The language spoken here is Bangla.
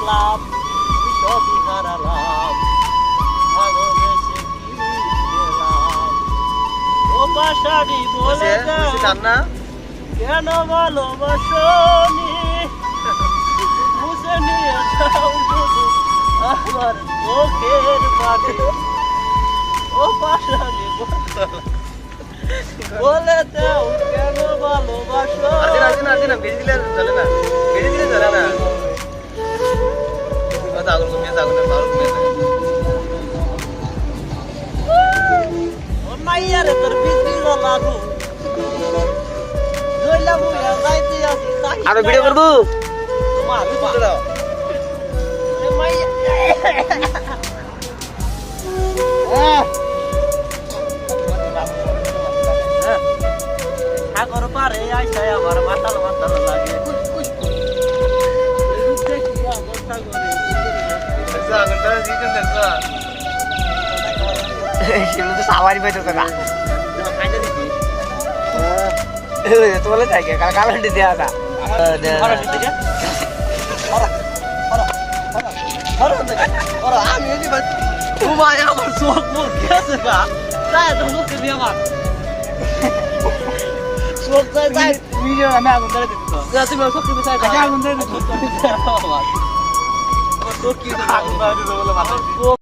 করলাম সবই হারালাম ভালোবেসে কি গেলাম ও পাশাড়ি বলে দাও কেন ভালোবাসনি বুঝে নিয়ে যাও শুধু আমার চোখের পানি ও পাশাড়ি বলে দাও কেন ভালোবাসো মাইয়ারে তোর বিক্রি লাগু জইলা মুয়া যাইতে আসি আরো ভিডিও করব তোমার দাও মাইয়া সাগর পারে আইসা আমার মাতাল মাতাল লাগে সেগুলো তো সাবারি পাইতো না তোলে থাকে কালান্টি দেওয়া তা আমি আমার চোখ মুখ গেছে গা তাই তো মুখে দিয়ে আমার চোখ যায় ভিডিও আমি আগুন ধরে দিতে তুমি চোখ দিতে চাই আগুন ধরে দিতে আমার চোখ কি আগুন ধরে দিতে বলে মাথা